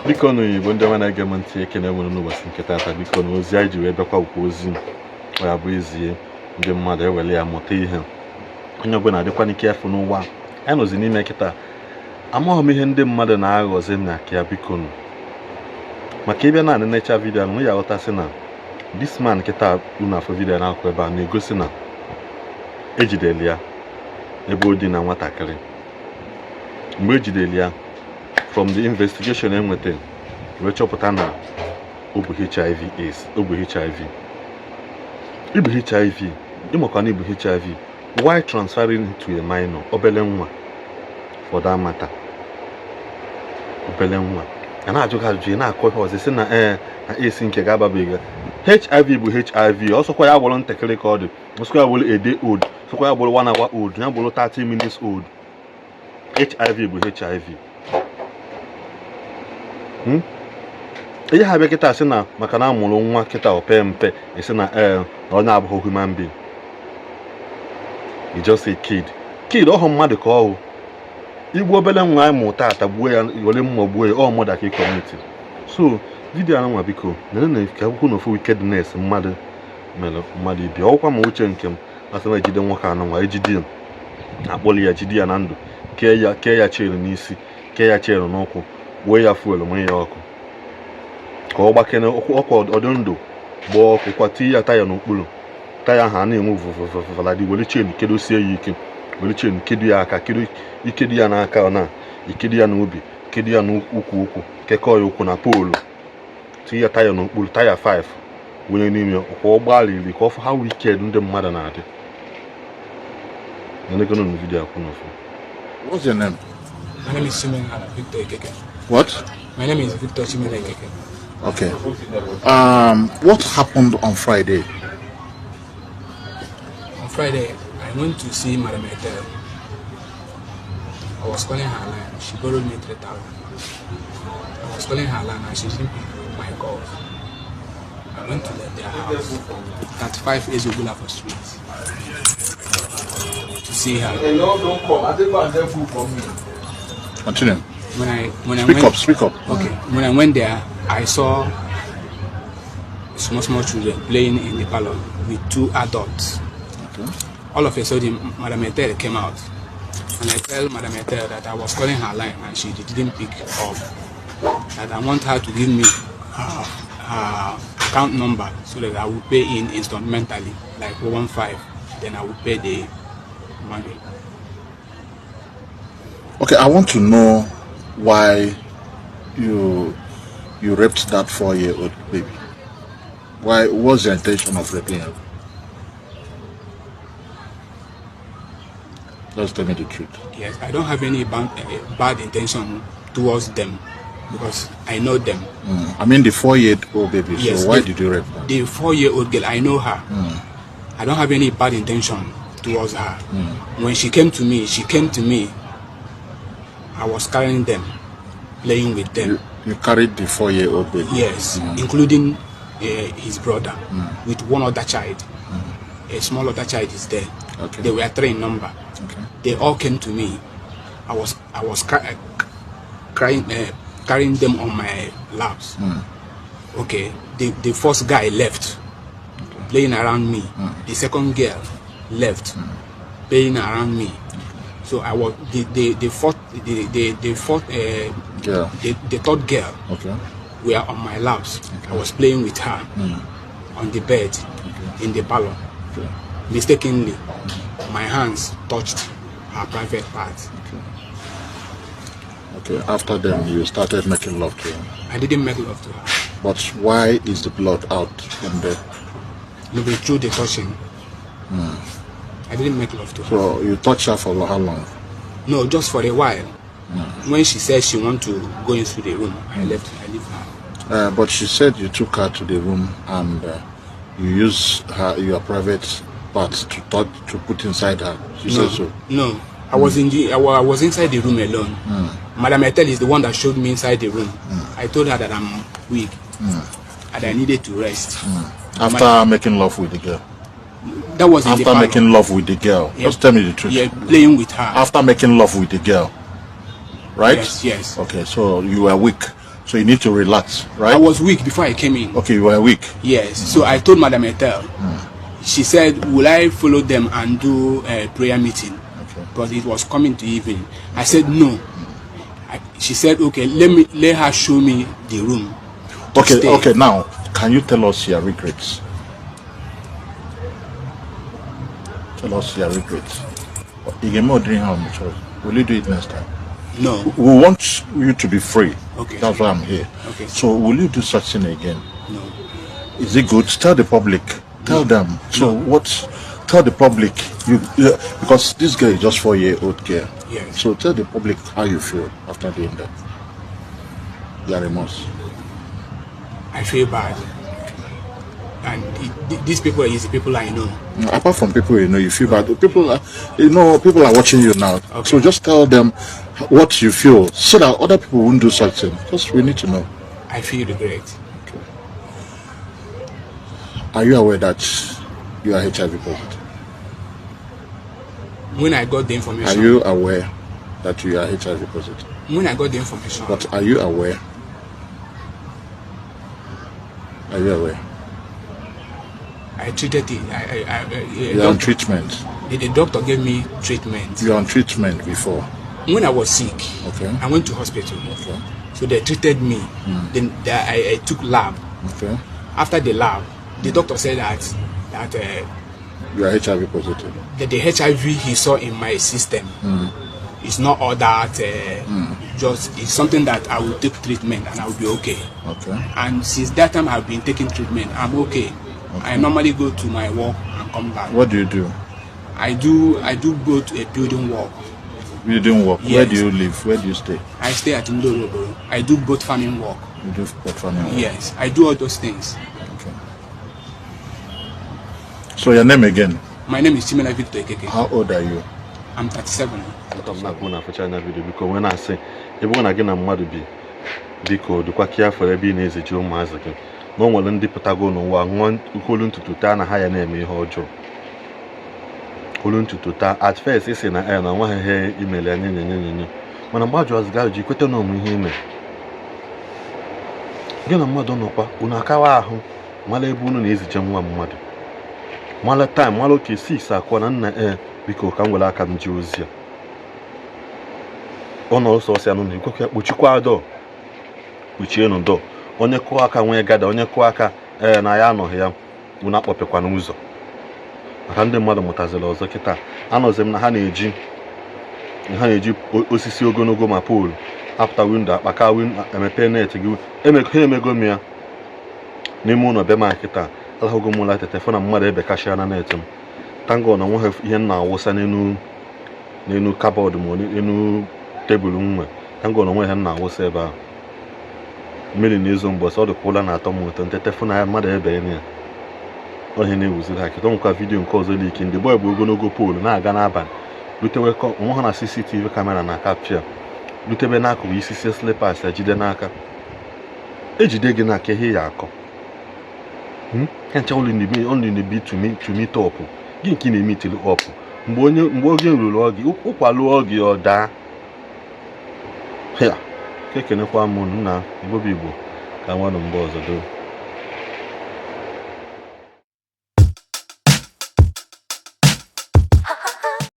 biko na Igbo ndị ọma na-ege m ntị ekene nwere n'ụbọchị nke taata biko na ozi anyị ji wee bịakwa ukwu ozi ya bụ ezie ndị mmadụ ewele ya mụta ihe onye ọbụla adịkwa n'ike afọ n'ụwa anyị nọzi n'ime kịta amaghị m ihe ndị mmadụ na-aghọzi m na ya biko nụ maka ịbịa na necha vidiyo na ya aghọtasị na this man kịta unu afọ vidiyo na-akụ ebe a na-egosi na ejideli ya ebe o dị na nwatakịrị mgbe ejideli ya from the investigation enweta wee chọpụta na ọ bụ HIV/AIDS ọ bụ HIV ibu HIV ịmakwa na ibu HIV why transferring to a minor obele nwa for that matter obele nwa a na-ajụ ka ajụjụ na-akọ ihe ọzọ sị na na AIDS nke ga-ababeghị HIV bụ HIV ọsọkwa ya bụrụ ntakịrị ka ọ dị ọsọkwa ya bụrụ a day old ọsọkwa ya bụrụ 1 hour old ya bụrụ 30 minutes old HIV bụ HIV ihe ha bịa kịta sị na maka na amụrụ nwa kịta ope mpe esi na onye abụghị human being you just a kid ọhụ mmadụ ka ọhụ igbu obele nwa anyị mụ tata gbuo ya were mma gbuo ya ọ mụda ka ị kọmiti so vidiyo anụ nwa biko nene ka akwụkwọ na ofu wickedness mmadụ mere mmadụ ibi ọkwa ma uche nke m asị na ejide nwoke anụ nwa ejide ya akpọli ya jide ya na ndụ kee ya chelu n'isi kee ya chelu n'ụkwụ wee ya fuelu mee ya ọkụ ka ọ gbakene ọkụ ọdụ ndụ gbaa ọkụ kwati ya taya n'okpuru taya ha na-enwe vụvụvụvaladi were chenu kedosie ya ike were chenu kedu ya aka ikedu ya n'aka na ikedu ya n'obi kedu ya n'ukwu kekọọ ya ụkwụ na poolu tinye ya taya n'okpuru taya 5 wee n'ime ọkwa ụgbọala iri ka ọfụ ha wicked ndị mmadụ na-adị na vidiyo akwụ n'ofu. What's your name? My name is Simon Victor Ikeke. What? My name is Victor Simon Ikeke. Okay. What happened on Friday? On Friday, I went to see Madam Attire. I was calling her line. She borrowed me 3,000. I was calling her line and she didn't pick my calls. I went to their house, 35 Ezogula for street, to see her. Don't come. I think I'm there for me. Continue. When I Speak up. Okay. When I went there, I saw small children playing in the parlor with 2 adults. Okay. All of a sudden, Madam Attire came out, and I tell Madam Attire that I was calling her line and she didn't pick up. That I want her to give me her account number so that I will pay in instrumentally, like 115. Then I will pay the money. Okay, I want to know why you raped that 4-year-old baby. Why was the intention of raping her? Just tell me the truth. Yes, I don't have any bad intention towards them because I know them. I mean the 4-year-old baby. Yes, so why did you rape her? The 4-year-old girl, I know her. I don't have any bad intention towards her. When she came to me, I was carrying them, playing with them. You carried the 4-year-old baby? Yes, including his brother, with one other child. A small other child is there. Okay. They were 3 in number. Okay. They all came to me. I was carrying them on my laps. Okay. The first guy left, playing around me. The second girl left, playing around me. So I was the third girl. Okay. Were on my laps. Okay. I was playing with her on the bed in the parlor. Okay. Mistakenly, my hands touched her private part. Okay. After then, you started making love to her. I didn't make love to her. But why is the blood out from there? Maybe through the touching. I didn't make love to her. So you touched her for how long? No, just for a while. When she said she wanted to go into the room, I leave her. But she said you took her to the room and you used your private parts to put inside her. She said so. No, I was inside the room alone. Madam Attire is the one that showed me inside the room. I told her that I'm weak and I needed to rest. After making love with the girl? That was in the After making love with the girl? Yeah. Just tell me the truth. Yeah, playing with her. After making love with the girl? Right? Yes. Okay, so you were weak. So you need to relax, right? I was weak before I came in. Okay, you were weak. Yes. So I told Madam Etel. She said, "Will I follow them and do a prayer meeting?" Okay. But it was coming to evening. I said no. She said, "Okay, let her show me the room." Okay. Stay. Okay. Now, can you tell us your regrets? Tell us your regrets. You get more drink on the church. Will you do it next time? No. We want you to be free. Okay. That's why I'm here. Okay. So will you do such thing again? No. Is it good? Tell the public. Tell them. So what? Tell the public. Because this girl is just 4-year-old girl. Yes. So tell the public how you feel after doing that. Your remorse. I feel bad. And these people is the people I know. Apart from people you know, you feel bad. People are watching you now. Okay. So just tell them what you feel so that other people won't do such thing. Because we need to know. I feel regret. Okay. Are you aware that you are HIV positive? When I got the information. Are you aware that you are HIV positive? When I got the information. But are you aware? Are you aware? I treated it. You are on treatment. The doctor gave me treatment. You are on treatment before. When I was sick, Okay. I went to hospital. Okay. So they treated me. Then I took lab. Okay. After the lab, the doctor said that You are HIV positive. the HIV he saw in my system is not all that. Just it's something that I will take treatment and I will be okay. Okay. And since that time I've been taking treatment, I'm okay. I normally go to my work and come back. What do you do? I do go to a building work. You don't work. Yes. Where do you live? Where do you stay? I stay at Ndorobo. I do both farming work. You do farming work. Yes, I do all those things. Okay. So your name again? My name is Chimela Victor Ekeke. How old are you? I'm 37. na-agụ na afọcha anya vidio biko nwee na-asị ebe ọ na gị na mmadụ bi biko dịkwa ka afọ ebe ị na-ezichi ụmụazị gị na o nwere ndị pụtago n'ụwa ṅụọ olu ntutu taa na ha ya na-eme ihe ọjọọ olu ntutu taa at first isi na na nwaghị ihe imere ya nye mana mgbe ajụ ọzọ ga-ajụ ikweta na ọmụ ihe ime gị na mmadụ nọkwa unu akawa ahụ mara ebe unu na-eziche nwa mmadụ mara taịm mara oke 6 akwa na nna biko ka m were aka m ji ozi ya ọ nọ ọsọ ọsọ ya nụ na-ekwekwa ya kpuchikwa dọ kpuchienụ dọ onye kụọ aka nwee gada onye kụọ aka na ya anọghị ya unu akpọpekwa n'ụzọ maka ndị mmadụ mụtaziri ọzọ kịta anọzi m na ha na-eji osisi ogologo ma poolu apụta windo akpaka emepe net gị ha emego m ya n'ime ụlọ be ma kịta alahụgo m ụlọ tete fụ na mmadụ ebekashịa na net m tango na nweghị ihe m na-awụsa n'elu kabọọdụ ma n'elu tebụl nwe tango na nweghị ihe m na-awụsa ebe ahụ mmiri na-ezo mbọsị ọ dịkwa ụla na-atọ m ụtọ ntete fụ na ya mmadụ ebeghe ya ohe na-ewuziri ha kịta nwekwa vidiyo nke ọzọ liki ndị bọị bụ ogologo poolu na-aga n'abalị lutewe onwe ha na CCTV kamera na kapchia lutebe n'akụkụ isisi slippers ejide n'aka ejide gị n'aka ihe ya akọ only need to meet up gị nke na-eme itili up mgbe oge ruru oge ụkwalụ oge ọ daa ya ka ekenekwa m nna Igbo ka nwanụ mgbe ọzọ doo